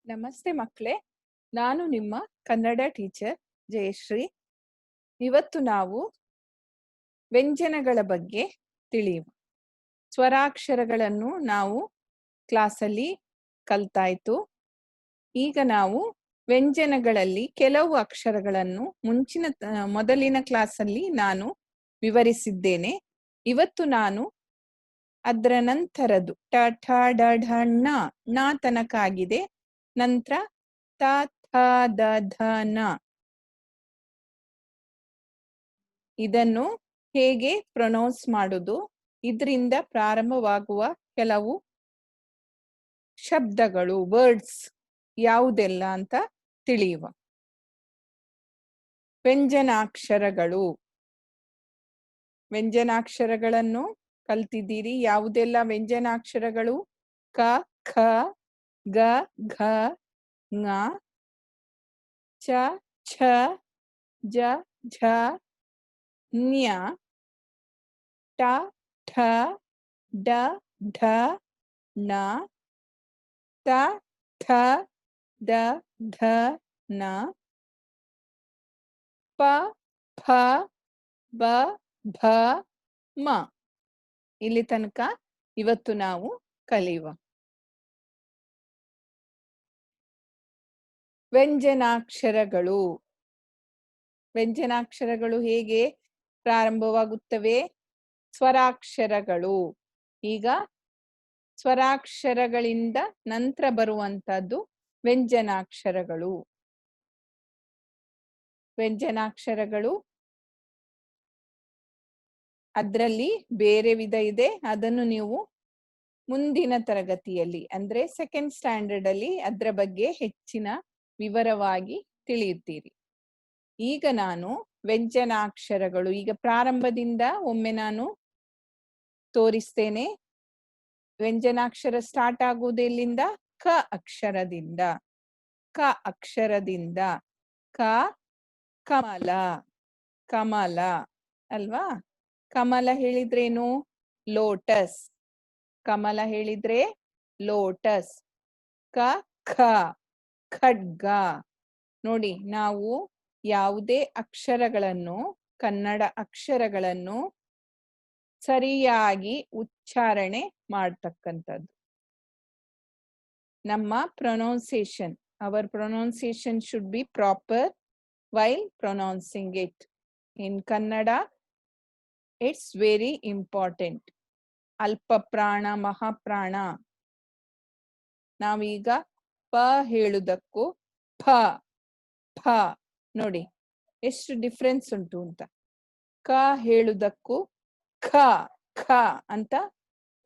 ನಮಸ್ತೆ ಮಕ್ಕಳೇ, ನಾನು ನಿಮ್ಮ ಕನ್ನಡ ಟೀಚರ್ ಜಯಶ್ರೀ. ಇವತ್ತು ನಾವು ವ್ಯಂಜನಗಳ ಬಗ್ಗೆ ತಿಳಿಯುವ. ಸ್ವರಾಕ್ಷರಗಳನ್ನು ನಾವು ಕ್ಲಾಸಲ್ಲಿ ಕಲ್ತಾಯ್ತು. ಈಗ ನಾವು ವ್ಯಂಜನಗಳಲ್ಲಿ ಕೆಲವು ಅಕ್ಷರಗಳನ್ನು ಮೊದಲಿನ ಕ್ಲಾಸಲ್ಲಿ ನಾನು ವಿವರಿಸಿದ್ದೇನೆ. ಇವತ್ತು ನಾನು ಅದರ ನಂತರದ್ದು ಟ ಠ ಡ ಢ ಣ ತನಕ ಆಗಿದೆ. ನಂತರ ತ ಥ ದ ಧ ನ ಇದನ್ನು ಹೇಗೆ ಪ್ರೊನೌನ್ಸ್ ಮಾಡುವುದು, ಇದರಿಂದ ಪ್ರಾರಂಭವಾಗುವ ಕೆಲವು ಶಬ್ದಗಳು, ವರ್ಡ್ಸ್ ಯಾವುದೆಲ್ಲ ಅಂತ ತಿಳಿಯುವ. ವ್ಯಂಜನಾಕ್ಷರಗಳು. ವ್ಯಂಜನಾಕ್ಷರಗಳನ್ನು ಕಲ್ತಿದ್ದೀರಿ. ಯಾವುದೆಲ್ಲ ವ್ಯಂಜನಾಕ್ಷರಗಳು? ಕ, ಖ, ಗ, ಘ, ङ, ಚ, ಛ, ಜ, ಝ, ಞ, ಟ, ಠ, ಡ, ಢ, ಣ, ತ, ಥ, ದ, ಧ, ನ, ಪ, ಫ, ಬ, ಭ, ಮ. ಇಲ್ಲಿ ತನಕ ಇವತ್ತು ನಾವು ಕಲಿಯುವ. ವ್ಯಂಜನಾಕ್ಷರಗಳು. ವ್ಯಂಜನಾಕ್ಷರಗಳು ಹೇಗೆ ಪ್ರಾರಂಭವಾಗುತ್ತವೆ? ಸ್ವರಾಕ್ಷರಗಳು. ಈಗ ಸ್ವರಾಕ್ಷರಗಳಿಂದ ನಂತರ ಬರುವಂತದ್ದು ವ್ಯಂಜನಾಕ್ಷರಗಳು. ವ್ಯಂಜನಾಕ್ಷರಗಳು ಅದರಲ್ಲಿ ಬೇರೆ ವಿಧ ಇದೆ. ಅದನ್ನು ನೀವು ಮುಂದಿನ ತರಗತಿಯಲ್ಲಿ ಅಂದ್ರೆ ಸೆಕೆಂಡ್ ಸ್ಟ್ಯಾಂಡರ್ಡ್ ಅಲ್ಲಿ ಅದರ ಬಗ್ಗೆ ಹೆಚ್ಚಿನ ವಿವರವಾಗಿ ತಿಳಿಯುತ್ತೀರಿ. ಈಗ ನಾನು ವ್ಯಂಜನಾಕ್ಷರಗಳು, ಈಗ ಪ್ರಾರಂಭದಿಂದ ಒಮ್ಮೆ ನಾನು ತೋರಿಸ್ತೇನೆ. ವ್ಯಂಜನಾಕ್ಷರ ಸ್ಟಾರ್ಟ್ ಆಗುವುದು ಎಲ್ಲಿಂದ? ಕ ಅಕ್ಷರದಿಂದ. ಕ ಅಕ್ಷರದಿಂದ. ಕ, ಕಮಲ. ಕಮಲ ಅಲ್ವಾ? ಕಮಲ ಹೇಳಿದ್ರೇನು? ಲೋಟಸ್. ಕಮಲ ಹೇಳಿದ್ರೆ ಲೋಟಸ್. ಕ, ಖ, ಖಡ್ಗ. ನೋಡಿ, ನಾವು ಯಾವುದೇ ಅಕ್ಷರಗಳನ್ನು, ಕನ್ನಡ ಅಕ್ಷರಗಳನ್ನು ಸರಿಯಾಗಿ ಉಚ್ಚಾರಣೆ ಮಾಡ್ತಕ್ಕಂಥದ್ದು. ನಮ್ಮ pronunciation, our pronunciation should be proper while pronouncing it. In Kannada, it's very important. ಅಲ್ಪ ಪ್ರಾಣ, ಮಹಾಪ್ರಾಣ. ನಾವೀಗ ಪ ಹೇಳುವುದಕ್ಕೂ ಫ, ಫ ನೋಡಿ ಎಷ್ಟು ಡಿಫ್ರೆನ್ಸ್ ಉಂಟು ಅಂತ. ಕ ಹೇಳುವುದಕ್ಕೂ ಖ, ಖ ಅಂತ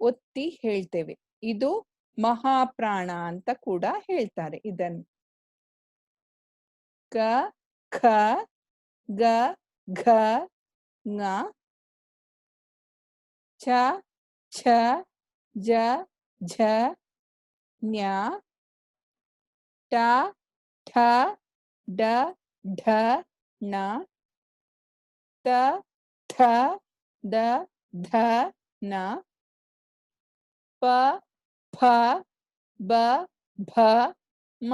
ಒತ್ತಿ ಹೇಳ್ತೇವೆ. ಇದು ಮಹಾಪ್ರಾಣ ಅಂತ ಕೂಡ ಹೇಳ್ತಾರೆ ಇದನ್ನು. ಕ, ಖ, ಗ, ಘ, ङ, ಚ, ಛ, ಜ, ಝ, ಞ, ಟ, ಠ, ಡ, ಢ, ಣ, ತ, ಥ, ದ, ಧ, ನ, ಪ, ಫ, ಬ, ಭ, ಮ.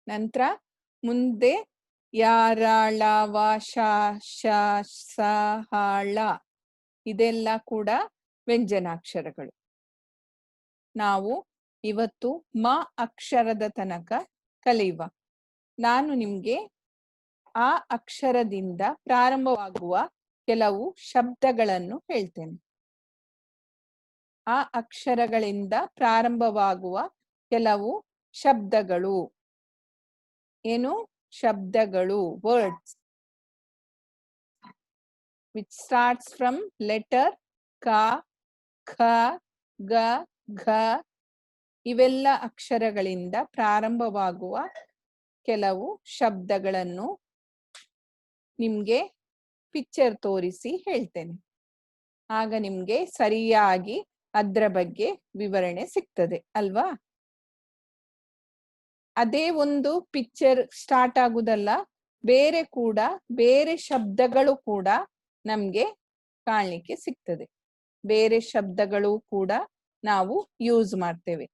ನಂತರ ಮುಂದೆ ಯಾರಾಳ, ವಾಶ, ಶ, ಸ, ಹಾಳ ಇದೆಲ್ಲ ಕೂಡ ವ್ಯಂಜನಾಕ್ಷರಗಳು. ನಾವು ಇವತ್ತು ಮ ಅಕ್ಷರದ ತನಕ ಕಲಿಯುವ. ನಾನು ನಿಮ್ಗೆ ಆ ಅಕ್ಷರದಿಂದ ಪ್ರಾರಂಭವಾಗುವ ಕೆಲವು ಶಬ್ದಗಳನ್ನು ಹೇಳ್ತೇನೆ. ಆ ಅಕ್ಷರಗಳಿಂದ ಪ್ರಾರಂಭವಾಗುವ ಕೆಲವು ಶಬ್ದಗಳು. ಏನು ಶಬ್ದಗಳು? Words which starts from letter ka, kha, ga, gha. ಇವೆಲ್ಲ ಅಕ್ಷರಗಳಿಂದ ಪ್ರಾರಂಭವಾಗುವ ಕೆಲವು ಶಬ್ದಗಳನ್ನು ನಿಮ್ಗೆ ಪಿಕ್ಚರ್ ತೋರಿಸಿ ಹೇಳ್ತೇನೆ. ಆಗ ನಿಮ್ಗೆ ಸರಿಯಾಗಿ ಅದರ ಬಗ್ಗೆ ವಿವರಣೆ ಸಿಗ್ತದೆ ಅಲ್ವಾ? ಅದೇ ಒಂದು ಪಿಕ್ಚರ್ ಸ್ಟಾರ್ಟ್ ಆಗುದಲ್ಲ, ಬೇರೆ ಶಬ್ದಗಳು ಕೂಡ ನಮ್ಗೆ ಕಾಣ್ಲಿಕ್ಕೆ ಸಿಗ್ತದೆ. ಬೇರೆ ಶಬ್ದಗಳು ಕೂಡ ನಾವು ಯೂಸ್ ಮಾಡ್ತೇವೆ.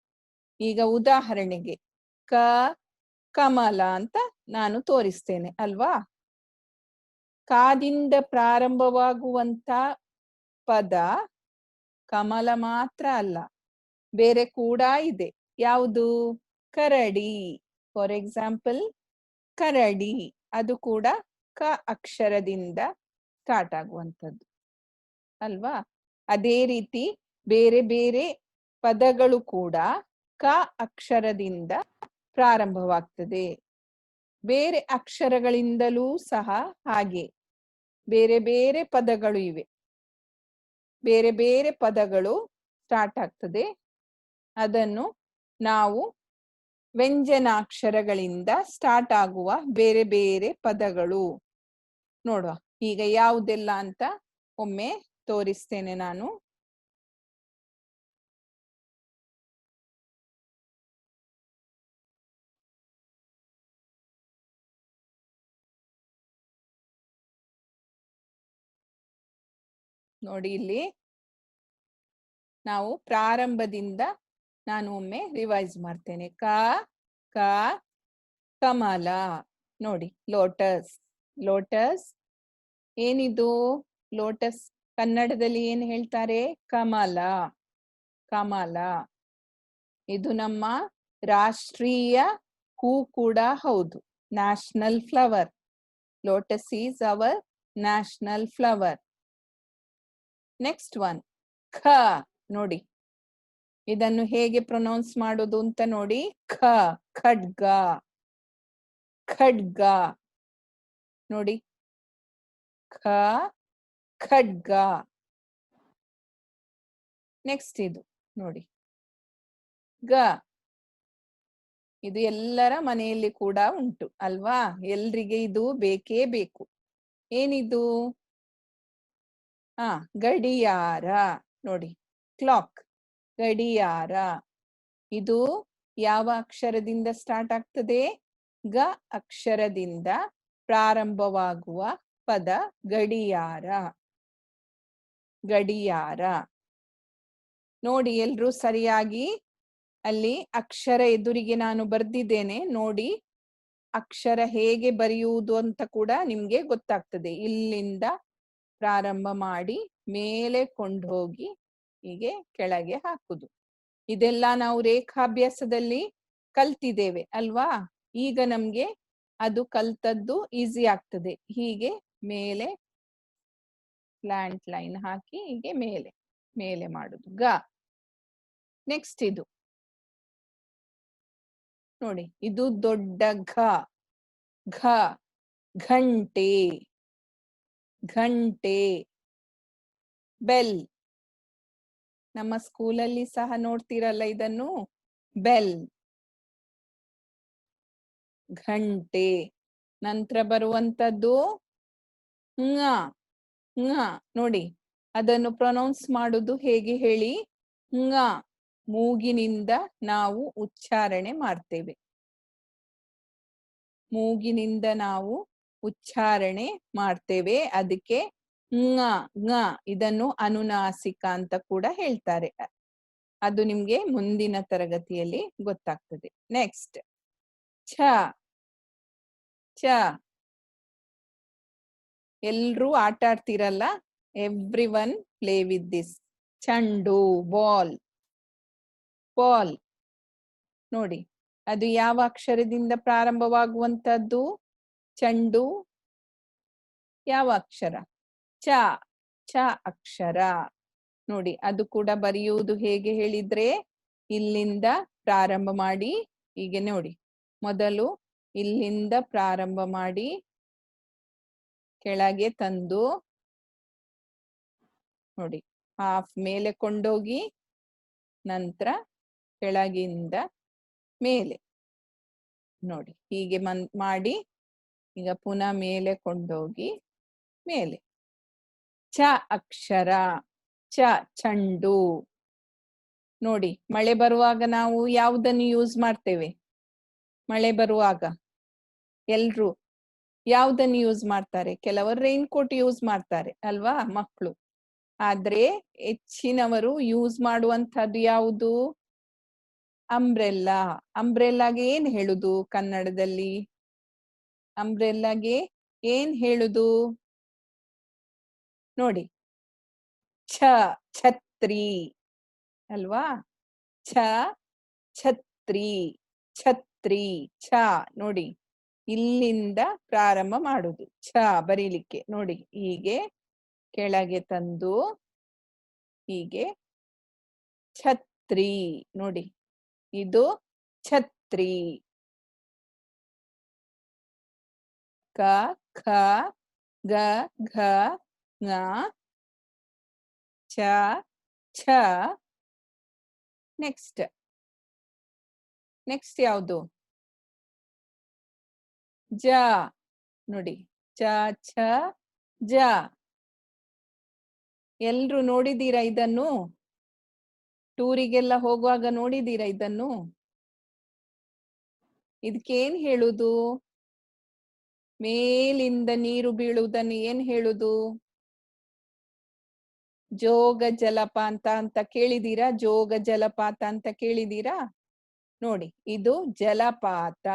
ಈಗ ಉದಾಹರಣೆಗೆ ಕಮಲ ಅಂತ ನಾನು ತೋರಿಸ್ತೇನೆ ಅಲ್ವಾ. ಕಾದಿಂದ ಪ್ರಾರಂಭವಾಗುವಂತ ಪದ ಕಮಲ ಮಾತ್ರ ಅಲ್ಲ, ಬೇರೆ ಕೂಡ ಇದೆ. ಯಾವುದು? ಕರಡಿ. ಫಾರ್ ಎಕ್ಸಾಂಪಲ್ ಕರಡಿ, ಅದು ಕೂಡ ಕ ಅಕ್ಷರದಿಂದ ಸ್ಟಾರ್ಟ್ ಆಗುವಂಥದ್ದು ಅಲ್ವಾ. ಅದೇ ರೀತಿ ಬೇರೆ ಬೇರೆ ಪದಗಳು ಕೂಡ ಕ ಅಕ್ಷರದಿಂದ ಪ್ರಾರಂಭವಾಗ್ತದೆ. ಬೇರೆ ಅಕ್ಷರಗಳಿಂದಲೂ ಸಹ ಹಾಗೆ ಬೇರೆ ಬೇರೆ ಪದಗಳು ಇವೆ. ಬೇರೆ ಬೇರೆ ಪದಗಳು ಸ್ಟಾರ್ಟ್ ಆಗ್ತದೆ. ಅದನ್ನು ನಾವು ವ್ಯಂಜನಾಕ್ಷರಗಳಿಂದ ಸ್ಟಾರ್ಟ್ ಆಗುವ ಬೇರೆ ಬೇರೆ ಪದಗಳು ನೋಡುವ. ಈಗ ಯಾವುದೆಲ್ಲ ಅಂತ ಒಮ್ಮೆ ತೋರಿಸ್ತೇನೆ ನಾನು. ನೋಡಿ, ಇಲ್ಲಿ ನಾವು ಪ್ರಾರಂಭದಿಂದ ನಾನು ಒಮ್ಮೆ ರಿವೈಸ್ ಮಾಡ್ತೇನೆ. ಕ ಕಮಲ. ನೋಡಿ, ಲೋಟಸ್. ಲೋಟಸ್ ಏನಿದು? ಲೋಟಸ್ ಕನ್ನಡದಲ್ಲಿ ಏನ್ ಹೇಳ್ತಾರೆ? ಕಮಲ. ಕಮಲ ಇದು ನಮ್ಮ ರಾಷ್ಟ್ರೀಯ ಹೂ ಕೂಡ ಹೌದು, national flower. Lotus is our national flower. Next one ಖ. ನೋಡಿ, ಇದನ್ನು ಹೇಗೆ ಪ್ರೊನೌನ್ಸ್ ಮಾಡೋದು ಅಂತ ನೋಡಿ. ಖಡ್ಗ. ಖಡ್ಗ ನೋಡಿ, ಖಡ್ಗ. ನೆಕ್ಸ್ಟ್ ಇದು ನೋಡಿ, ಗ. ಇದು ಎಲ್ಲರ ಮನೆಯಲ್ಲಿ ಕೂಡ ಉಂಟು ಅಲ್ವಾ. ಎಲ್ರಿಗೆ ಇದು ಬೇಕೇ ಬೇಕು. ಏನಿದು? ಗಡಿಯಾರ. ನೋಡಿ, ಕ್ಲಾಕ್. ಗಡಿಯಾರ. ಇದು ಯಾವ ಅಕ್ಷರದಿಂದ ಸ್ಟಾರ್ಟ್ ಆಗ್ತದೆ? ಗ ಅಕ್ಷರದಿಂದ ಪ್ರಾರಂಭವಾಗುವ ಪದ ಗಡಿಯಾರ. ಗಡಿಯಾರ. ನೋಡಿ, ಎಲ್ರೂ ಸರಿಯಾಗಿ ಅಲ್ಲಿ ಅಕ್ಷರ ಎದುರಿಗೆ ನಾನು ಬರ್ದಿದ್ದೇನೆ ನೋಡಿ. ಅಕ್ಷರ ಹೇಗೆ ಬರೆಯುವುದು ಅಂತ ಕೂಡ ನಿಮ್ಗೆ ಗೊತ್ತಾಗ್ತದೆ. ಇಲ್ಲಿಂದ ಪ್ರಾರಂಭ ಮಾಡಿ ಮೇಲೆ ಕೊಂಡು ಹೋಗಿ ಹೀಗೆ ಕೆಳಗೆ ಹಾಕುದು. ಇದೆಲ್ಲ ನಾವು ರೇಖಾಭ್ಯಾಸದಲ್ಲಿ ಕಲ್ತಿದ್ದೇವೆ ಅಲ್ವಾ. ಈಗ ನಮ್ಗೆ ಅದು ಕಲ್ತದ್ದು ಈಸಿ ಆಗ್ತದೆ. ಹೀಗೆ ಮೇಲೆ ಸ್ಲ್ಯಾಂಟ್ ಲೈನ್ ಹಾಕಿ ಹೀಗೆ ಮೇಲೆ ಮೇಲೆ ಮಾಡುದು. ಗ. ನೆಕ್ಸ್ಟ್ ಇದು ನೋಡಿ, ಇದು ದೊಡ್ಡ ಘ. ಘ ಘಂಟೆ. ಘಂಟೆ. ಬೆಲ್. ನಮ್ಮ ಸ್ಕೂಲಲ್ಲಿ ಸಹ ನೋಡ್ತಿರಲ್ಲ ಇದನ್ನು, ಬೆಲ್. ಘಂಟೆ. ನಂತರ ಬರುವಂತದ್ದು ಂಗ. ನೋಡಿ, ಅದನ್ನು ಪ್ರೊನೌನ್ಸ್ ಮಾಡುದು ಹೇಗೆ ಹೇಳಿ? ಂಗ. ಮೂಗಿನಿಂದ ನಾವು ಉಚ್ಚಾರಣೆ ಮಾಡ್ತೇವೆ. ಮೂಗಿನಿಂದ ನಾವು ಉಚ್ಚಾರಣೆ ಮಾಡ್ತೇವೆ. ಅದಕ್ಕೆ ಂಗ. ಇದನ್ನು ಅನುನಾಸಿಕ ಅಂತ ಕೂಡ ಹೇಳ್ತಾರೆ. ಅದು ನಿಮ್ಗೆ ಮುಂದಿನ ತರಗತಿಯಲ್ಲಿ ಗೊತ್ತಾಗ್ತದೆ. ನೆಕ್ಸ್ಟ್ ಛ. ಛ. ಎಲ್ರೂ ಆಟ ಆಡ್ತಿರಲ್ಲ. Everyone play with this. ಚೆಂಡು. ಬಾಲ್. ಬಾಲ್. ನೋಡಿ, ಅದು ಯಾವ ಅಕ್ಷರದಿಂದ ಪ್ರಾರಂಭವಾಗುವಂತದ್ದು? ಚೆಂಡು ಯಾವ ಅಕ್ಷರ? ಚ. ಚ ಅಕ್ಷರ. ನೋಡಿ, ಅದು ಕೂಡ ಬರೆಯುವುದು ಹೇಗೆ ಹೇಳಿದ್ರೆ, ಇಲ್ಲಿಂದ ಪ್ರಾರಂಭ ಮಾಡಿ ಹೀಗೆ ನೋಡಿ. ಮೊದಲು ಇಲ್ಲಿಂದ ಪ್ರಾರಂಭ ಮಾಡಿ ಕೆಳಗೆ ತಂದು ನೋಡಿ, ಹಾಫ್ ಮೇಲೆ ಕೊಂಡೋಗಿ ನಂತರ ಕೆಳಗಿಂದ ಮೇಲೆ ನೋಡಿ ಹೀಗೆ ಮಾಡಿ ಈಗ ಪುನಃ ಮೇಲೆ ಕೊಂಡೋಗಿ ಮೇಲೆ. ಚ ಅಕ್ಷರ. ಚ ಚೆಂಡು. ನೋಡಿ, ಮಳೆ ಬರುವಾಗ ನಾವು ಯಾವುದನ್ನು ಯೂಸ್ ಮಾಡ್ತೇವೆ? ಮಳೆ ಬರುವಾಗ ಎಲ್ರು ಯಾವುದನ್ನು ಯೂಸ್ ಮಾಡ್ತಾರೆ? ಕೆಲವರು ರೈನ್ ಕೋಟ್ ಯೂಸ್ ಮಾಡ್ತಾರೆ ಅಲ್ವಾ ಮಕ್ಕಳು. ಆದ್ರೆ ಹೆಚ್ಚಿನವರು ಯೂಸ್ ಮಾಡುವಂತದ್ದು ಯಾವುದು? ಅಂಬ್ರೆಲ್ಲಾ. ಅಂಬ್ರೆಲ್ಲಾಗೆ ಏನ್ ಹೇಳುದು ಕನ್ನಡದಲ್ಲಿ? ಅಂಬ್ರೆಲ್ಲಾಗೆ ಏನ್ ಹೇಳುದು? ನೋಡಿ, ಛತ್ರಿ ಅಲ್ವಾ? ಛತ್ರಿ, ಛತ್ರಿ, ನೋಡಿ ಇಲ್ಲಿಂದ ಪ್ರಾರಂಭ ಮಾಡುದು ಬರೀಲಿಕ್ಕೆ. ನೋಡಿ ಹೀಗೆ ಕೆಳಗೆ ತಂದು ಹೀಗೆ ಛತ್ರಿ. ನೋಡಿ ಇದು ಛತ್ರಿ. ಕ ಖ ಗ ಘ ङ ಚ ಛ. ನೆಕ್ಸ್ಟ್ ಯಾವುದು? ಜ. ನೋಡಿ ಚ ಛ ಜ. ಎಲ್ರು ನೋಡಿದೀರಾ ಇದನ್ನು? ಟೂರಿಗೆಲ್ಲ ಹೋಗುವಾಗ ನೋಡಿದೀರಾ ಇದನ್ನು? ಇದಕ್ಕೇನ್ ಹೇಳುದು? ಮೇಲಿಂದ ನೀರು ಬೀಳುವುದನ್ನು ಏನ್ ಹೇಳುದು? ಜೋಗ ಜಲಪಾತ ಅಂತ ಕೇಳಿದೀರಾ? ಜೋಗ ಜಲಪಾತ ಅಂತ ಕೇಳಿದೀರಾ? ನೋಡಿ ಇದು ಜಲಪಾತ.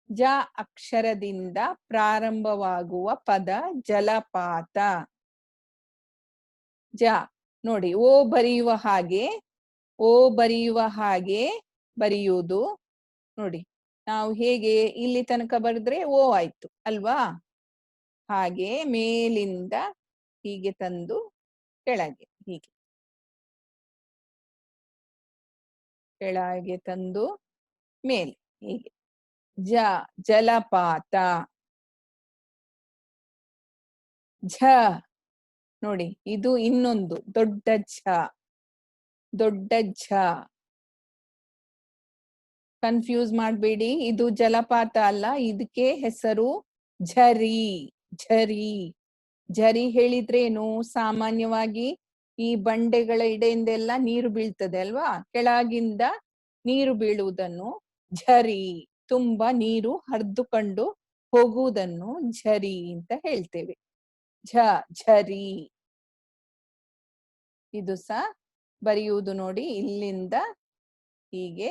ಜ ಅಕ್ಷರದಿಂದ ಪ್ರಾರಂಭವಾಗುವ ಪದ ಜಲಪಾತ. ನೋಡಿ ಓ ಬರೆಯುವ ಹಾಗೆ ಬರೆಯುವುದು. ನೋಡಿ ನಾವು ಹೇಗೆ ಇಲ್ಲಿ ತನಕ ಬರೆದ್ರೆ ಓ ಆಯ್ತು ಅಲ್ವಾ? ಹಾಗೆ ಮೇಲಿಂದ ಹೀಗೆ ತಂದು ಕೆಳಗೆ ಹೀಗೆ ಕೆಳಗೆ ತಂದು ಮೇಲೆ ಹೀಗೆ ಜಲಪಾತ. ಝ. ನೋಡಿ ಇದು ಇನ್ನೊಂದು ದೊಡ್ಡ ಝ. ಕನ್ಫ್ಯೂಸ್ ಮಾಡಬೇಡಿ, ಇದು ಜಲಪಾತ ಅಲ್ಲ, ಇದಕ್ಕೆ ಹೆಸರು ಝರಿ. ಝರಿ ಹೇಳಿದ್ರೇನು? ಸಾಮಾನ್ಯವಾಗಿ ಈ ಬಂಡೆಗಳ ಇಡೆಯಿಂದೆಲ್ಲ ನೀರು ಬೀಳ್ತದೆ ಅಲ್ವಾ? ಕೆಳಗಿಂದ ನೀರು ಬೀಳುವುದನ್ನು ಝರಿ, ತುಂಬಾ ನೀರು ಹರಿದುಕೊಂಡು ಹೋಗುವುದನ್ನು ಝರಿ ಅಂತ ಹೇಳ್ತೇವೆ. ಝರಿ. ಇದು ಸಹ ಬರೆಯುವುದು ನೋಡಿ, ಇಲ್ಲಿಂದ ಹೀಗೆ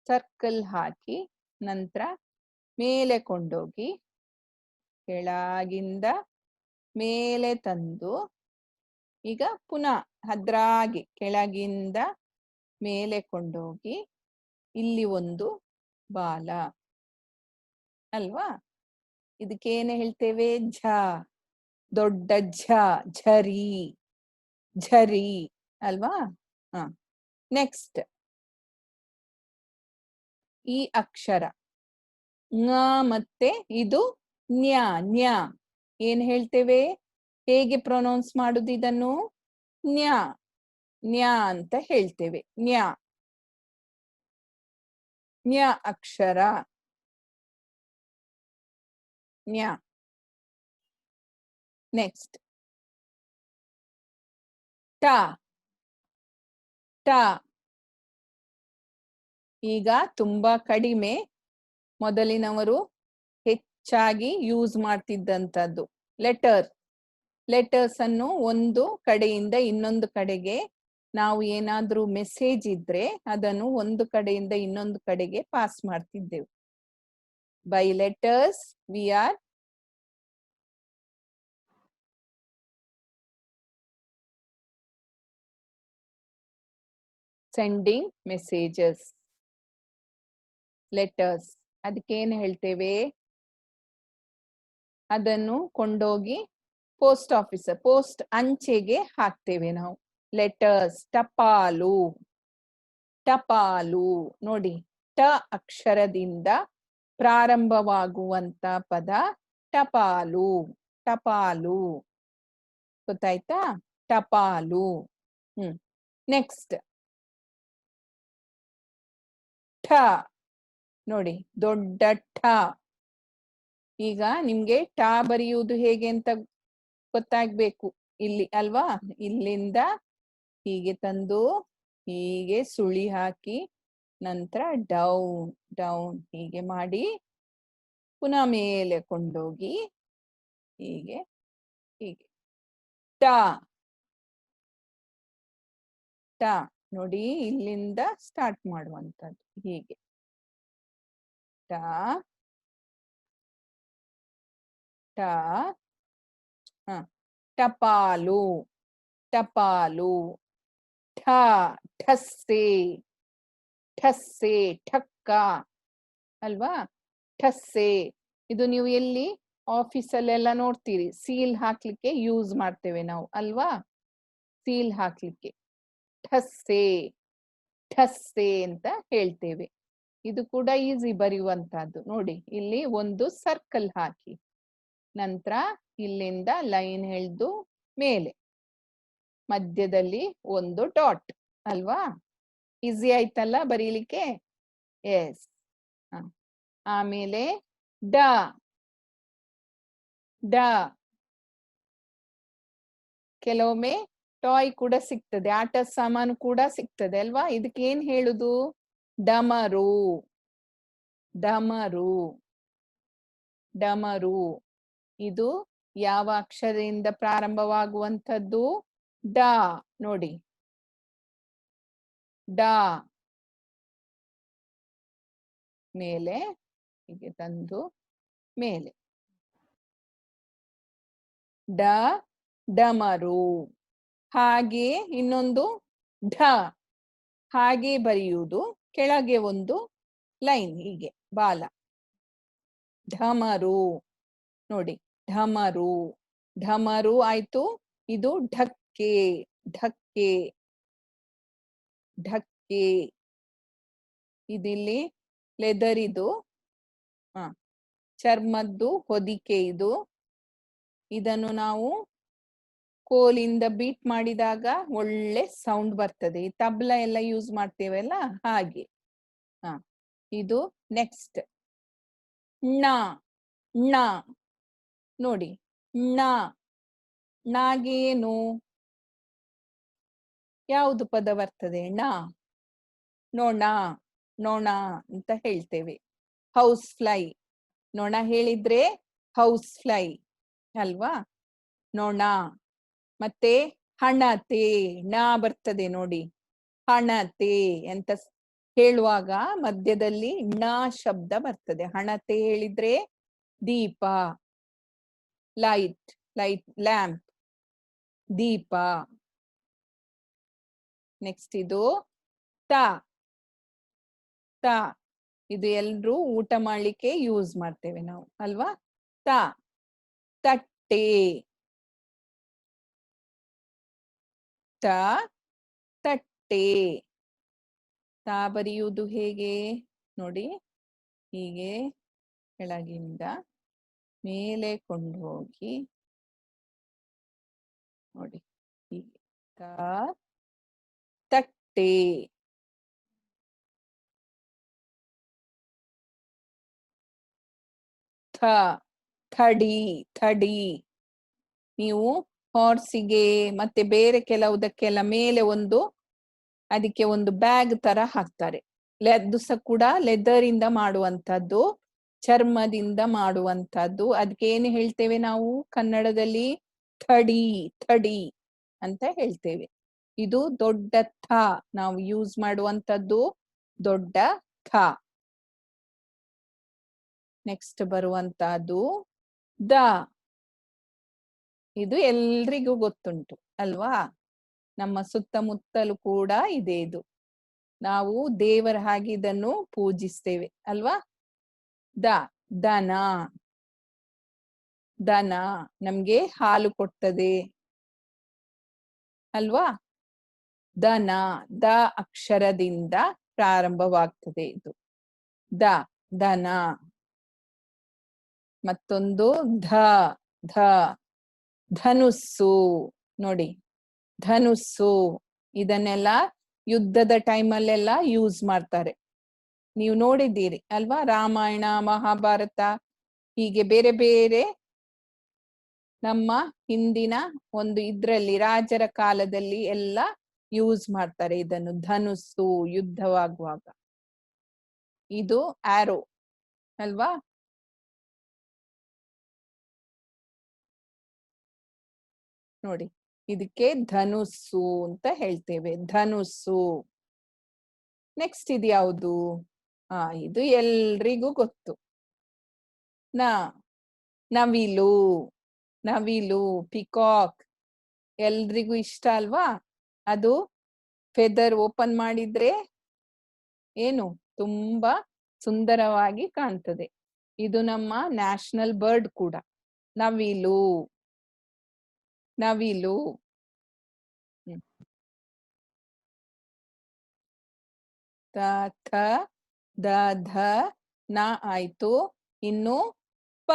ಸರ್ಕಲ್ ಹಾಕಿ ನಂತರ ಮೇಲೆ ಕೊಂಡೋಗಿ ಕೆಳಗಿಂದ ಮೇಲೆ ತಂದು ಈಗ ಪುನಃ ಹದ್ರಾಗಿ ಕೆಳಗಿಂದ ಮೇಲೆ ಕೊಂಡೋಗಿ ಇಲ್ಲಿ ಒಂದು ಬಾಲ ಅಲ್ವಾ? ಇದಕ್ಕೇನೆ ಹೇಳ್ತೇವೆ ದೊಡ್ಡ ಝರಿ ಅಲ್ವಾ? ನೆಕ್ಸ್ಟ್ ಈ ಅಕ್ಷರ ङ ಮತ್ತೆ ಇದು ನ್ಯ. ಏನ್ ಹೇಳ್ತೇವೆ? ಹೇಗೆ ಪ್ರೊನೌನ್ಸ್ ಮಾಡುದು ಇದನ್ನು? ನ್ಯ ಅಂತ ಹೇಳ್ತೇವೆ. ನ್ಯ ಅಕ್ಷರ ನ್ಯ. ನೆಕ್ಸ್ಟ್ ಟ. ಈಗ ತುಂಬಾ ಕಡಿಮೆ, ಮೊದಲಿನವರು ಹೆಚ್ಚಾಗಿ ಯೂಸ್ ಮಾಡ್ತಿದ್ದಂಥದ್ದು. ಲೆಟರ್ಸ್ ಅನ್ನು ಒಂದು ಕಡೆಯಿಂದ ಇನ್ನೊಂದು ಕಡೆಗೆ ನಾವು ಏನಾದ್ರೂ ಮೆಸೇಜ್ ಇದ್ರೆ ಅದನ್ನು ಒಂದು ಕಡೆಯಿಂದ ಇನ್ನೊಂದು ಕಡೆಗೆ ಪಾಸ್ ಮಾಡ್ತಿದ್ದೆವು. By letters we are sending messages. Letters ಅದಕ್ಕೇನು ಹೇಳ್ತೇವೆ? ಅದನ್ನು ಕೊಂಡೋಗಿ ಪೋಸ್ಟ್ ಅಂಚೆಗೆ ಹಾಕ್ತೇವೆ ನಾವು. ಲೆಟರ್ಸ್. ಟಪಾಲು. ನೋಡಿ ಟ ಅಕ್ಷರದಿಂದ ಪ್ರಾರಂಭವಾಗುವಂತ ಪದ ಟಪಾಲು. ಗೊತ್ತಾಯ್ತಾ? ಟಪಾಲು. ನೆಕ್ಸ್ಟ್ ಠ. ನೋಡಿ ದೊಡ್ಡ ಠ. ಈಗ ನಿಮ್ಗೆ ಠ ಬರೆಯುವುದು ಹೇಗೆ ಅಂತ ಗೊತ್ತಾಗ್ಬೇಕು ಇಲ್ಲಿ ಅಲ್ವಾ? ಇಲ್ಲಿಂದ ಹೀಗೆ ತಂದು ಹೀಗೆ ಸುಳಿ ಹಾಕಿ ನಂತರ ಡೌನ್ ಹೀಗೆ ಮಾಡಿ ಪುನಃ ಮೇಲೆ ಕೊಂಡೋಗಿ ಹೀಗೆ ಟ. ನೋಡಿ ಇಲ್ಲಿಂದ ಸ್ಟಾರ್ಟ್ ಮಾಡುವಂತದ್ದು ಹೀಗೆ ಟ ಟ ಹ ಟಪಾಲು ಟಪಾಲು ಠ ಠಸ್ಸೆ ಠಸ್ಸೆ ಠಕ್ಕ ಅಲ್ವಾ ಠಸ್ಸೆ ಇದು ನೀವು ಎಲ್ಲಿ ಆಫೀಸಲ್ಲೆಲ್ಲ ನೋಡ್ತೀರಿ ಸೀಲ್ ಹಾಕ್ಲಿಕ್ಕೆ ಯೂಸ್ ಮಾಡ್ತೇವೆ ನಾವು ಅಲ್ವಾ ಸೀಲ್ ಹಾಕ್ಲಿಕ್ಕೆ ಠಸ್ಸೆ ಠಸ್ಸೆ ಅಂತ ಹೇಳ್ತೇವೆ ಇದು ಕೂಡ ಈಸಿ ಬರೆಯುವಂತಹದ್ದು ನೋಡಿ ಇಲ್ಲಿ ಒಂದು ಸರ್ಕಲ್ ಹಾಕಿ ನಂತರ ಇಲ್ಲಿಂದ ಲೈನ್ ಎಳೆದು ಮೇಲೆ ಮಧ್ಯದಲ್ಲಿ ಒಂದು ಡಾಟ್ ಅಲ್ವಾ ಈಸಿ ಆಯ್ತಲ್ಲ ಬರೀಲಿಕ್ಕೆ ಎಸ್ ಆಮೇಲೆ ಡ ಡ ಕೆಲವೊಮ್ಮೆ ಟಾಯ್ ಕೂಡ ಸಿಗ್ತದೆ ಆಟದ ಸಾಮಾನು ಕೂಡ ಸಿಗ್ತದೆ ಅಲ್ವಾ ಇದಕ್ಕೆ ಏನ್ ಹೇಳುದು ಡಮರು ಡಮರು ಡಮರು ಇದು ಯಾವ ಅಕ್ಷರದಿಂದ ಪ್ರಾರಂಭವಾಗುವಂಥದ್ದು ಡ ನೋಡಿ ಡ ಮೇಲೆ ಹೀಗೆ ತಂದು ಮೇಲೆ ಡ ಡಮರು ಹಾಗೆ ಇನ್ನೊಂದು ಢ ಹಾಗೆ ಬರೆಯುವುದು ಕೆಳಗೆ ಒಂದು ಲೈನ್ ಹೀಗೆ ಬಾಲ ಢಮರು ನೋಡಿ ಢಮರು ಢಮರು ಆಯ್ತು ಇದು ಢಕ್ಕೆ ಢಕ್ಕೆ ಢಕ್ಕೆ ಇದಿಲ್ಲಿ ಲೆದರ್ ಇದು ಚರ್ಮದ್ದು ಹೊದಿಕೆ ಇದು ಇದನ್ನು ನಾವು ಕೋಲಿಂದ ಬೀಟ್ ಮಾಡಿದಾಗ ಒಳ್ಳೆ ಸೌಂಡ್ ಬರ್ತದೆ ಈ ತಬ್ಲ ಎಲ್ಲ ಯೂಸ್ ಮಾಡ್ತೇವಲ್ಲ ಹಾಗೆ ಇದು ನೆಕ್ಸ್ಟ್ ಣ ಣ ನೋಡಿ ಣ ನಾಗೆ ಏನು ಯಾವುದು ಪದ ಬರ್ತದೆ ಣ ನೊಣ ನೊಣ ಅಂತ ಹೇಳ್ತೇವೆ ಹೌಸ್ ಫ್ಲೈ ನೊಣ ಹೇಳಿದ್ರೆ ಹೌಸ್ ಫ್ಲೈ ಅಲ್ವಾ ನೊಣ ಮತ್ತೆ ಹಣತೆ ಣ ಬರ್ತದೆ ನೋಡಿ ಹಣತೆ ಅಂತ ಹೇಳುವಾಗ ಮಧ್ಯದಲ್ಲಿ ಣ ಶಬ್ದ ಬರ್ತದೆ ಹಣತೆ ಹೇಳಿದ್ರೆ ದೀಪ ಲೈಟ್ ಲೈಟ್ ಲ್ಯಾಂಪ್ ದೀಪ ನೆಕ್ಸ್ಟ್ ಇದು ತ ತ ಇದು ಎಲ್ರೂ ಊಟ ಮಾಡ್ಲಿಕ್ಕೆ ಯೂಸ್ ಮಾಡ್ತೇವೆ ನಾವು ಅಲ್ವಾ ತ ತಟ್ಟೆ ತ ತಟ್ಟೆ ತಾ ಬರೆಯುವುದು ಹೇಗೆ ನೋಡಿ ಹೀಗೆ ಕೆಳಗಿಂದ ಮೇಲೆ ಕೊಂಡು ಹೋಗಿ ನೋಡಿ ಹೀಗೆ ತ ತಟ್ಟೆ ಥ ಥಡಿ ಥಡಿ ನೀವು ಹಾರ್ಸಿಗೆ ಮತ್ತೆ ಬೇರೆ ಕೆಲವುದಕ್ಕೆಲ್ಲ ಮೇಲೆ ಒಂದು ಅದಕ್ಕೆ ಒಂದು ಬ್ಯಾಗ್ ತರ ಹಾಕ್ತಾರೆ ಅದು ಸಹ ಕೂಡ ಲೆದರ್ ಇಂದ ಮಾಡುವಂತದ್ದು ಚರ್ಮದಿಂದ ಮಾಡುವಂತದ್ದು ಅದಕ್ಕೆ ಏನು ಹೇಳ್ತೇವೆ ನಾವು ಕನ್ನಡದಲ್ಲಿ ಥಡಿ ಥಡಿ ಅಂತ ಹೇಳ್ತೇವೆ ಇದು ದೊಡ್ಡ ಥ ನಾವು ಯೂಸ್ ಮಾಡುವಂತದ್ದು ದೊಡ್ಡ ಥ ನೆಕ್ಸ್ಟ್ ಬರುವಂತಹದ್ದು ದ ಇದು ಎಲ್ರಿಗೂ ಗೊತ್ತುಂಟು ಅಲ್ವಾ ನಮ್ಮ ಸುತ್ತಮುತ್ತಲು ಕೂಡ ಇದೆ ಇದು ನಾವು ದೇವರ ಹಾಗೆ ಇದನ್ನು ಪೂಜಿಸ್ತೇವೆ ಅಲ್ವಾ ದ ದನ ದನ ನಮ್ಗೆ ಹಾಲು ಕೊಡ್ತದೆ ಅಲ್ವಾ ದನ ದ ಅಕ್ಷರದಿಂದ ಪ್ರಾರಂಭವಾಗ್ತದೆ ಇದು ದ ದನ ಮತ್ತೊಂದು ಧ ಧ ಧನುಸ್ಸು ನೋಡಿ ಧನುಸ್ಸು ಇದನ್ನೆಲ್ಲ ಯುದ್ಧದ ಟೈಮಲ್ಲೆಲ್ಲ ಯೂಸ್ ಮಾಡ್ತಾರೆ ನೀವು ನೋಡಿದ್ದೀರಿ ಅಲ್ವಾ ರಾಮಾಯಣ ಮಹಾಭಾರತ ಹೀಗೆ ಬೇರೆ ಬೇರೆ ನಮ್ಮ ಹಿಂದಿನ ಒಂದು ಇದ್ರಲ್ಲಿ ರಾಜರ ಕಾಲದಲ್ಲಿ ಎಲ್ಲ ಯೂಸ್ ಮಾಡ್ತಾರೆ ಇದನ್ನು ಧನುಸ್ಸು ಯುದ್ಧವಾಗುವಾಗ ಇದು ಆರೋ ಅಲ್ವಾ ನೋಡಿ ಇದಕ್ಕೆ ಧನುಸ್ಸು ಅಂತ ಹೇಳ್ತೇವೆ, ಧನುಸ್ಸು. ನೆಕ್ಸ್ಟ್ ಇದು ಯಾವುದು? ಇದು ಎಲ್ರಿಗೂ ಗೊತ್ತು. ನವಿಲು. ನವಿಲು, ಪಿಕಾಕ್, ಎಲ್ರಿಗೂ ಇಷ್ಟ ಅಲ್ವಾ? ಅದು ಫೆದರ್ ಓಪನ್ ಮಾಡಿದ್ರೆ ಏನು ತುಂಬಾ ಸುಂದರವಾಗಿ ಕಾಣ್ತದೆ. ಇದು ನಮ್ಮ ನ್ಯಾಷನಲ್ ಬರ್ಡ್ ಕೂಡ, ನವಿಲು. ನವಿಲು. ತ ಥ ದ ಧ ನ ಆಯ್ತು. ಇನ್ನು ಪ,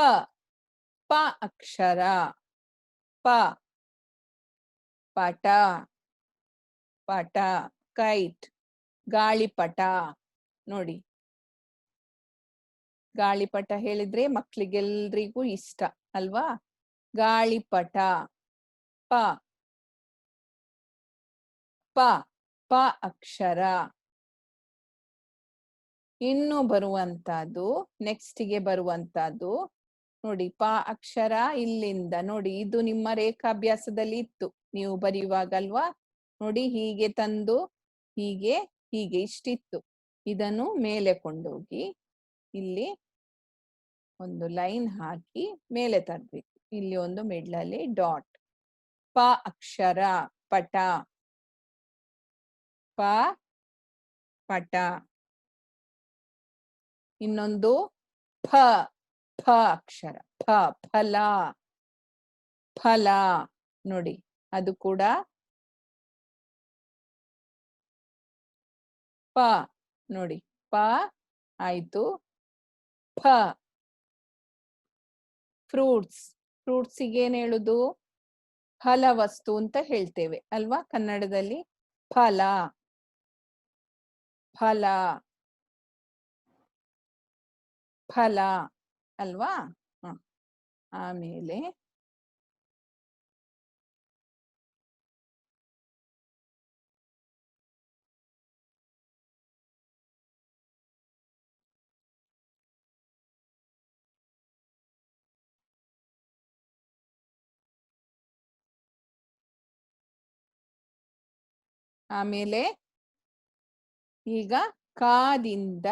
ಪ ಅಕ್ಷರ. ಪ, ಪಟ. ಪಟ, ಕೈಟ್, ಗಾಳಿಪಟ. ನೋಡಿ, ಗಾಳಿಪಟ ಹೇಳಿದ್ರೆ ಮಕ್ಳಿಗೆಲ್ರಿಗೂ ಇಷ್ಟ ಅಲ್ವಾ? ಗಾಳಿಪಟ. ಪ, ಪ, ಪ ಅಕ್ಷರ. ಇನ್ನು ಬರುವಂತದ್ದು, ನೆಕ್ಸ್ಟ್ಗೆ ಬರುವಂತದ್ದು ನೋಡಿ, ಪ ಅಕ್ಷರ ಇಲ್ಲಿಂದ ನೋಡಿ, ಇದು ನಿಮ್ಮ ರೇಖಾಭ್ಯಾಸದಲ್ಲಿ ಇತ್ತು ನೀವು ಬರೆಯುವಾಗಲ್ವಾ? ನೋಡಿ, ಹೀಗೆ ತಂದು ಹೀಗೆ ಹೀಗೆ ಇಷ್ಟಿತ್ತು. ಇದನ್ನು ಮೇಲೆ ಕೊಂಡೋಗಿ ಇಲ್ಲಿ ಒಂದು ಲೈನ್ ಹಾಕಿ ಮೇಲೆ ತರ್ಬೇಕು. ಇಲ್ಲಿ ಒಂದು ಮಿಡ್ಲಲ್ಲಿ ಡಾಟ್. ಪ ಅಕ್ಷರ, ಪಟ. ಪ, ಪಟ. ಇನ್ನೊಂದು ಫ, ಫ ಅಕ್ಷರ. ಫ, ಫಲ. ಫಲ ನೋಡಿ, ಅದು ಕೂಡ ಪ. ನೋಡಿ, ಪ ಆಯ್ತು. ಫ, ಫ್ರೂಟ್ಸ್. ಫ್ರೂಟ್ಸಿಗೆ ಏನ್ ಹೇಳುದು? ಫಲ ವಸ್ತು ಅಂತ ಹೇಳ್ತೇವೆ ಅಲ್ವಾ ಕನ್ನಡದಲ್ಲಿ? ಫಲ. ಫಲ, ಫಲ ಅಲ್ವಾ? ಆಮೇಲೆ ಆಮೇಲೆ ಈಗ ಕಾದಿಂದ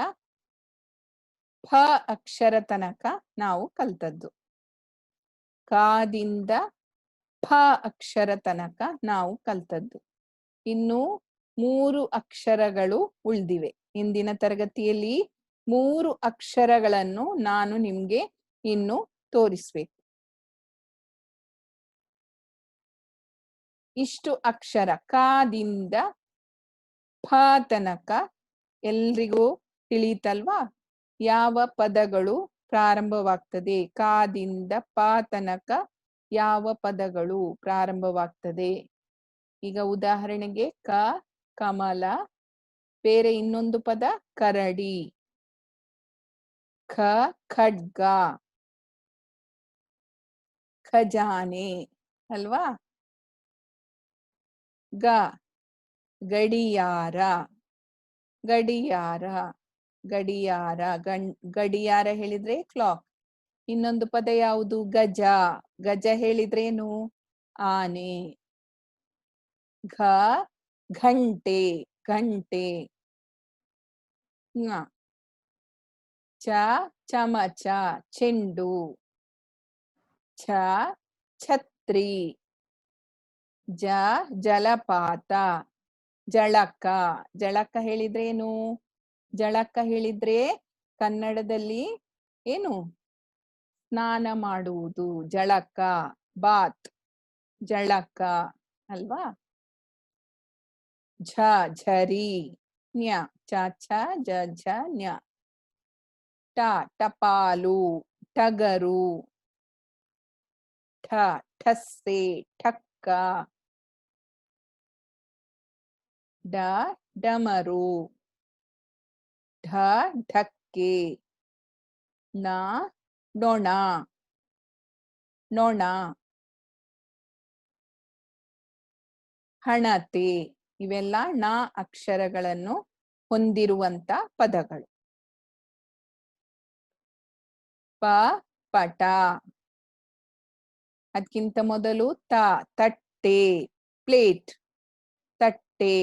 ಫ ಅಕ್ಷರ ತನಕ ನಾವು ಕಲ್ತದ್ದು. ಕಾದಿಂದ ಫ ಅಕ್ಷರ ತನಕ ನಾವು ಕಲ್ತದ್ದು. ಇನ್ನು 3 ಅಕ್ಷರಗಳು ಉಳಿದಿವೆ. ಇಂದಿನ ತರಗತಿಯಲ್ಲಿ 3 ಅಕ್ಷರಗಳನ್ನು ನಾನು ನಿಮ್ಗೆ ಇನ್ನು ತೋರಿಸ್ಬೇಕು. ಇಷ್ಟು ಅಕ್ಷರ ಕಾದಿಂದ ಫ ತನಕ ಎಲ್ರಿಗೂ ತಿಳಿತಲ್ವಾ? ಯಾವ ಪದಗಳು ಪ್ರಾರಂಭವಾಗ್ತದೆ? ಕಾದಿಂದ ಪ ತನಕ ಯಾವ ಪದಗಳು ಪ್ರಾರಂಭವಾಗ್ತದೆ? ಈಗ ಉದಾಹರಣೆಗೆ ಕಮಲ, ಬೇರೆ ಇನ್ನೊಂದು ಪದ ಕರಡಿ. ಖಡ್ಗ, ಖಜಾನೆ ಅಲ್ವಾ? ಗಡಿಯಾರ. ಗಡಿಯಾರ, ಗಡಿಯಾರ. ಗಡಿಯಾರ ಹೇಳಿದ್ರೆ ಕ್ಲಾಕ್. ಇನ್ನೊಂದು ಪದ ಯಾವುದು? ಗಜ. ಗಜ ಹೇಳಿದ್ರೇನು? ಆನೆ. ಘಂಟೆ, ಗಂಟೆ. ಚಮಚ, ಚೆಂಡು. ಛತ್ರಿ. ಜಲಪಾತ, ಜಳಕ. ಜಳಕ ಹೇಳಿದ್ರೇನು? ಜಳಕ ಹೇಳಿದ್ರೆ ಕನ್ನಡದಲ್ಲಿ ಏನು? ಸ್ನಾನ ಮಾಡುವುದು, ಜಳಕ. ಬಾತ್, ಜಳಕ ಅಲ್ವಾ? ಝರಿ, ನ್ಯ. ಝ ನ್ಯ. ಟಪಾಲು, ಟಗರು. ಠಸ್ಸೆ, ಠಕ್ಕ. ಡಮರು. ಢಕ್ಕೆ. ನೊಣ, ನೊಣ. ಹಣತೆ. ಇವೆಲ್ಲ ಣ ಅಕ್ಷರಗಳನ್ನು ಹೊಂದಿರುವಂತ ಪದಗಳು. ಪಟ. ಅದಕ್ಕಿಂತ ಮೊದಲು ತಟ್ಟೆ. ಪ್ಲೇಟ್, ತಟ್ಟೆ.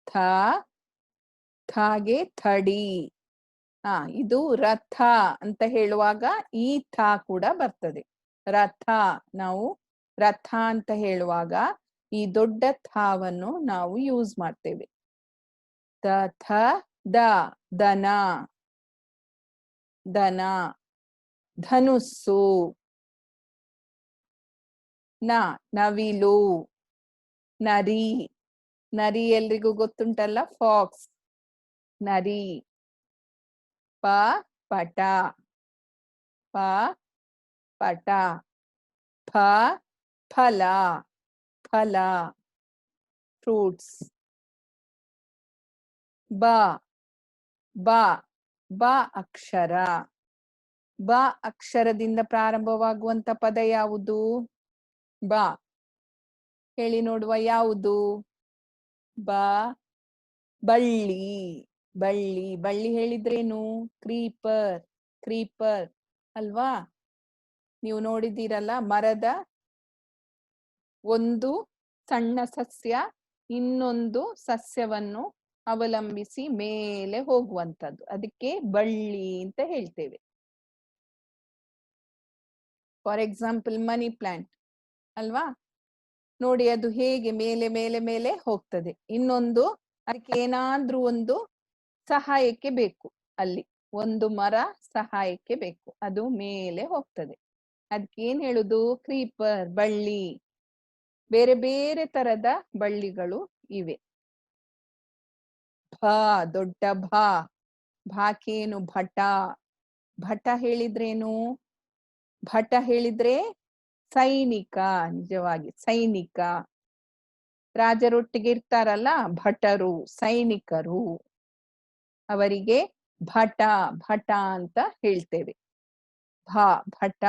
ಥ, ಥಾಗೆ ಥಡಿ. ಇದು ರಥ ಅಂತ ಹೇಳುವಾಗ ಈ ಥ ಕೂಡ ಬರ್ತದೆ. ರಥ, ನಾವು ರಥ ಅಂತ ಹೇಳುವಾಗ ಈ ದೊಡ್ಡ ಥವನ್ನು ನಾವು ಯೂಸ್ ಮಾಡ್ತೇವೆ. ಥ, ದ, ದನ, ದನ. ಧನುಸ್ಸು. ನ, ನವಿಲು. ನರಿ, ನರಿ ಎಲ್ರಿಗೂ ಗೊತ್ತುಂಟಲ್ಲ, ಫಾಕ್ಸ್, ನರಿ. ಪ, ಪಟ, ಪ, ಪಟ. ಫ, ಫಲ, ಫಲ, ಫ್ರೂಟ್ಸ್. ಬ, ಬ, ಬ ಅಕ್ಷರ. ಬ ಅಕ್ಷರದಿಂದ ಪ್ರಾರಂಭವಾಗುವಂತ ಪದ ಯಾವುದು? ಬ, ಹೇಳಿ ನೋಡುವ, ಯಾವುದು? ಬ, ಬಳ್ಳಿ. ಬಳ್ಳಿ, ಬಳ್ಳಿ ಹೇಳಿದ್ರೇನು? ಕ್ರೀಪರ್, ಕ್ರೀಪರ್ ಅಲ್ವಾ? ನೀವು ನೋಡಿದ್ದೀರಲ್ಲ, ಮರದ ಒಂದು ಸಣ್ಣ ಸಸ್ಯ ಇನ್ನೊಂದು ಸಸ್ಯವನ್ನು ಅವಲಂಬಿಸಿ ಮೇಲೆ ಹೋಗುವಂಥದ್ದು, ಅದಕ್ಕೆ ಬಳ್ಳಿ ಅಂತ ಹೇಳ್ತೇವೆ. ಫಾರ್ ಎಕ್ಸಾಂಪಲ್ ಮನಿ ಪ್ಲಾಂಟ್ ಅಲ್ವಾ? ನೋಡಿ ಅದು ಹೇಗೆ ಮೇಲೆ ಮೇಲೆ ಮೇಲೆ ಹೋಗ್ತದೆ. ಇನ್ನೊಂದು ಅದಕ್ಕೆ ಏನಾದ್ರೂ ಒಂದು ಸಹಾಯಕ್ಕೆ ಬೇಕು, ಅಲ್ಲಿ ಒಂದು ಮರ ಸಹಾಯಕ್ಕೆ ಬೇಕು, ಅದು ಮೇಲೆ ಹೋಗ್ತದೆ. ಅದಕ್ಕೆ ಏನ್ ಹೇಳುದು? ಕ್ರೀಪರ್, ಬಳ್ಳಿ. ಬೇರೆ ಬೇರೆ ತರದ ಬಳ್ಳಿಗಳು ಇವೆ. ಭ, ದೊಡ್ಡ ಭ. ಭಾಕೇನು? ಭಟ. ಭಟ ಹೇಳಿದ್ರೇನು? ಭಟ ಹೇಳಿದ್ರೆ ಸೈನಿಕ, ನಿಜವಾಗಿ ಸೈನಿಕ. ರಾಜರೊಟ್ಟಿಗೆ ಇರ್ತಾರಲ್ಲ ಭಟರು, ಸೈನಿಕರು, ಅವರಿಗೆ ಭಟ, ಭಟ ಅಂತ ಹೇಳ್ತೇವೆ. ಭಟ.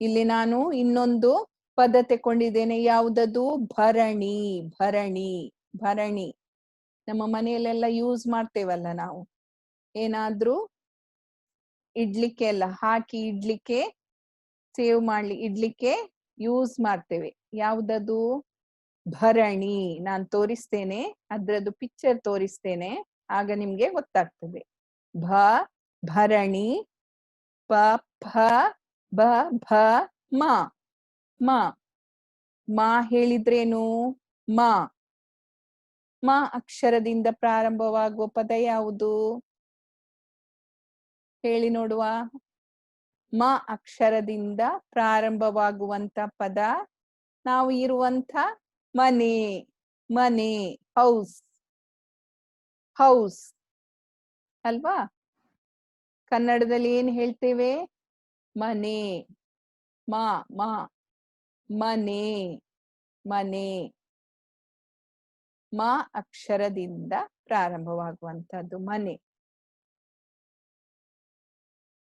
ಇಲ್ಲಿ ನಾನು ಇನ್ನೊಂದು ಪದ ತಗೊಂಡಿದ್ದೇನೆ. ಯಾವುದದು? ಭರಣಿ, ಭರಣಿ, ಭರಣಿ. ನಮ್ಮ ಮನೆಯಲ್ಲೆಲ್ಲ ಯೂಸ್ ಮಾಡ್ತೇವಲ್ಲ ನಾವು, ಏನಾದ್ರೂ ಇಡ್ಲಿಕ್ಕೆ ಎಲ್ಲ ಹಾಕಿ ಇಡ್ಲಿಕ್ಕೆ, ಸೇವ್ ಮಾಡ್ಲಿ ಇಡ್ಲಿಕ್ಕೆ ಯೂಸ್ ಮಾಡ್ತೇವೆ. ಯಾವುದದು? ಭರಣಿ. ನಾನು ತೋರಿಸ್ತೇನೆ, ಅದ್ರದ್ದು ಪಿಕ್ಚರ್ ತೋರಿಸ್ತೇನೆ, ಆಗ ನಿಮ್ಗೆ ಗೊತ್ತಾಗ್ತದೆ. ಭರಣಿ. ಪ, ಫ, ಬ, ಭ, ಮ. ಮ, ಮಾ ಹೇಳಿದ್ರೇನು? ಮ. ಮ ಅಕ್ಷರದಿಂದ ಪ್ರಾರಂಭವಾಗುವ ಪದ ಯಾವುದು? ಹೇಳಿ ನೋಡುವ. ಮ ಅಕ್ಷರದಿಂದ ಪ್ರಾರಂಭವಾಗುವಂತ ಪದ, ನಾವು ಇರುವಂತ ಮನೆ, ಮನೆ, ಹೌಸ್, ಹೌಸ್ ಅಲ್ವಾ? ಕನ್ನಡದಲ್ಲಿ ಏನ್ ಹೇಳ್ತೇವೆ? ಮನೆ. ಮ, ಮ, ಮನೆ, ಮನೆ. ಮ ಅಕ್ಷರದಿಂದ ಪ್ರಾರಂಭವಾಗುವಂತದ್ದು ಮನೆ.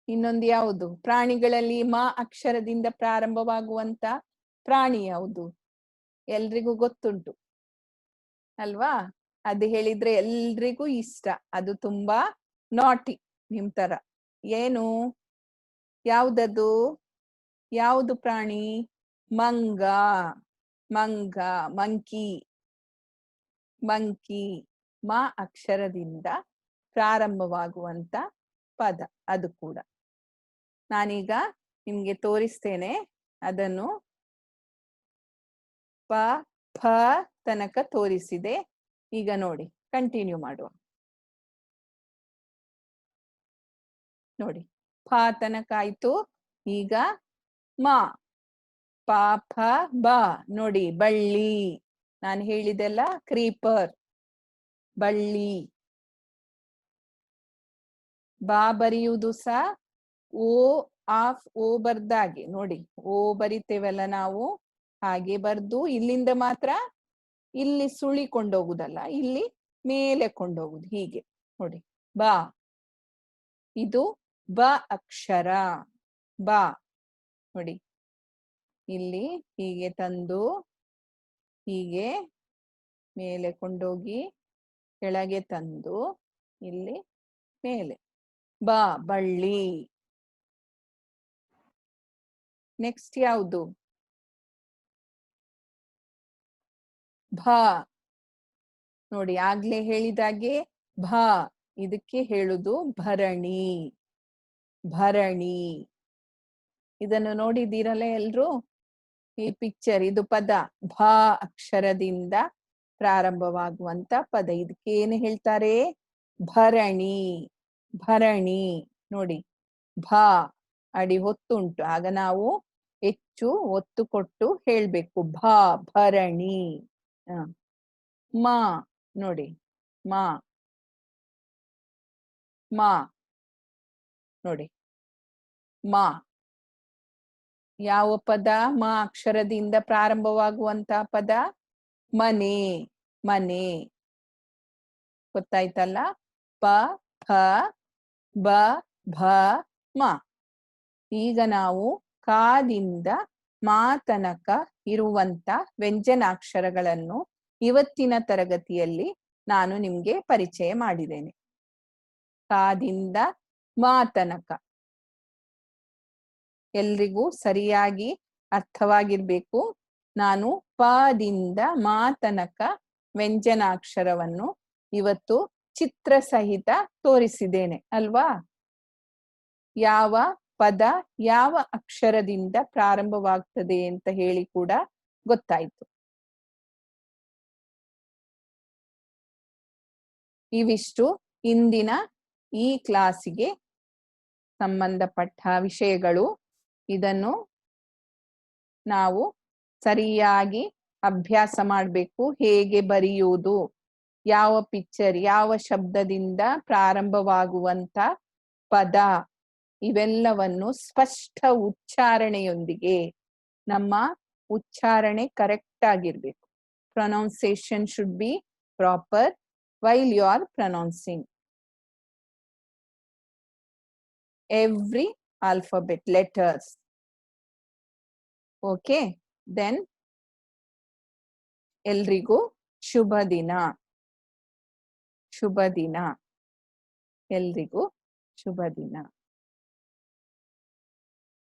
ಇನ್ನೊಂದು ಯಾವುದು? ಪ್ರಾಣಿಗಳಲ್ಲಿ ಮ ಅಕ್ಷರದಿಂದ ಪ್ರಾರಂಭವಾಗುವಂತ ಪ್ರಾಣಿ ಯಾವುದು? ಎಲ್ರಿಗೂ ಗೊತ್ತುಂಟು ಅಲ್ವಾ? ಅದು ಹೇಳಿದ್ರೆ ಎಲ್ರಿಗೂ ಇಷ್ಟ, ಅದು ತುಂಬಾ ನಾಟಿ ನಿಮ್ ತರ. ಏನು? ಯಾವುದದು? ಯಾವುದು ಪ್ರಾಣಿ? ಮಂಗ, ಮಂಗ, ಮಂಕಿ, ಮಂಕಿ. ಮ ಅಕ್ಷರದಿಂದ ಪ್ರಾರಂಭವಾಗುವಂತ ಪದ ಅದು ಕೂಡ. ನಾನೀಗ ನಿಮ್ಗೆ ತೋರಿಸ್ತೇನೆ ಅದನ್ನು. ಪ, ಫ ತನಕ ತೋರಿಸಿದೆ. ಈಗ ನೋಡಿ, ಕಂಟಿನ್ಯೂ ಮಾಡುವ. ನೋಡಿ, ಫ ತನಕ ಆಯ್ತು. ಈಗ ಮ, ಪ, ಫ, ಬ. ನೋಡಿ, ಬಳ್ಳಿ. ನಾನು ಹೇಳಿದೆಲ್ಲ ಕ್ರೀಪರ್, ಬಳ್ಳಿ. ಬಾ ಬರೆಯುವುದು ಸಹ ಓ ಆಫ್ ಓ ಬರ್ದಾಗೆ. ನೋಡಿ, ಓ ಬರಿತೇವಲ್ಲ ನಾವು, ಹಾಗೆ ಬರ್ದು ಇಲ್ಲಿಂದ ಮಾತ್ರ ಇಲ್ಲಿ ಸುಳಿ ಕೊಂಡೋಗುದಲ್ಲ, ಇಲ್ಲಿ ಮೇಲೆ ಕೊಂಡೋಗುದು, ಹೀಗೆ ನೋಡಿ. ಬಾ, ಇದು ಬ ಅಕ್ಷರ. ಬಾ ನೋಡಿ, ಇಲ್ಲಿ ಹೀಗೆ ತಂದು ಹೀಗೆ ಮೇಲೆ ಕೊಂಡೋಗಿ ಕೆಳಗೆ ತಂದು ಇಲ್ಲಿ ಮೇಲೆ. ಬ ಬಳ್ಳಿ. ನೆಕ್ಸ್ಟ್ ಯಾವುದು? ಭ. ನೋಡಿ ಆಗ್ಲೇ ಹೇಳಿದಾಗೆ ಭ ಇದಕ್ಕೆ ಹೇಳುದು ಭರಣಿ. ಭರಣಿ. ಇದನ್ನು ನೋಡಿದ್ದೀರಲ್ಲ ಎಲ್ರು? ಈ ಪಿಕ್ಚರ್ ಇದು ಪದ. ಭ ಅಕ್ಷರದಿಂದ ಪ್ರಾರಂಭವಾಗುವಂತ ಪದ. ಇದಕ್ಕೆ ಏನು ಹೇಳ್ತಾರೆ? ಭರಣಿ. ಭರಣಿ. ನೋಡಿ ಭ ಅಡಿ ಹೊತ್ತುಂಟು, ಆಗ ನಾವು ಹೆಚ್ಚು ಒತ್ತು ಕೊಟ್ಟು ಹೇಳ್ಬೇಕು. ಭ ಭರಣಿ. ಮ ನೋಡಿ ಮ ಮ ನೋಡಿ ಮ. ಯಾವ ಪದ ಮ ಅಕ್ಷರದಿಂದ ಪ್ರಾರಂಭವಾಗುವಂತ ಪದ? ಮನೆ. ಮನೆ. ಗೊತ್ತಾಯ್ತಲ್ಲ? ಪ ಫ ಬ ಭ ಮ. ಈಗ ನಾವು ಕಾದಿಂದ ಮಾ ತನಕ ಇರುವಂತ ವ್ಯಂಜನಾಕ್ಷರಗಳನ್ನು ಇವತ್ತಿನ ತರಗತಿಯಲ್ಲಿ ನಾನು ನಿಮ್ಗೆ ಪರಿಚಯ ಮಾಡಿದ್ದೇನೆ. ಕಾದಿಂದ ಮಾ ತನಕ ಎಲ್ರಿಗೂ ಸರಿಯಾಗಿ ಅರ್ಥವಾಗಿರ್ಬೇಕು. ನಾನು ಪದಿಂದ ಮಾ ತನಕ ವ್ಯಂಜನಾಕ್ಷರವನ್ನು ಇವತ್ತು ಚಿತ್ರ ಸಹಿತ ತೋರಿಸಿದ್ದೇನೆ ಅಲ್ವಾ? ಯಾವ ಪದ ಯಾವ ಅಕ್ಷರದಿಂದ ಪ್ರಾರಂಭವಾಗ್ತದೆ ಅಂತ ಹೇಳಿ ಕೂಡ ಗೊತ್ತಾಯ್ತು. ಇವಿಷ್ಟು ಇಂದಿನ ಈ ಕ್ಲಾಸಿಗೆ ಸಂಬಂಧಪಟ್ಟ ವಿಷಯಗಳು. ಇದನ್ನು ನಾವು ಸರಿಯಾಗಿ ಅಭ್ಯಾಸ ಮಾಡಬೇಕು. ಹೇಗೆ ಬರೆಯುವುದು, ಯಾವ ಪಿಕ್ಚರ್, ಯಾವ ಶಬ್ದದಿಂದ ಪ್ರಾರಂಭವಾಗುವಂತ ಪದ, ಇವೆಲ್ಲವನ್ನು ಸ್ಪಷ್ಟ ಉಚ್ಚಾರಣೆಯೊಂದಿಗೆ, ನಮ್ಮ ಉಚ್ಚಾರಣೆ ಕರೆಕ್ಟ್ ಆಗಿರ್ಬೇಕು. Pronunciation should be proper while you are pronouncing every alphabet letters. Okay, then ಎಲ್ರಿಗೂ ಶುಭ ದಿನ. ಶುಭ ದಿನ. ಎಲ್ರಿಗೂ ಶುಭ ದಿನ.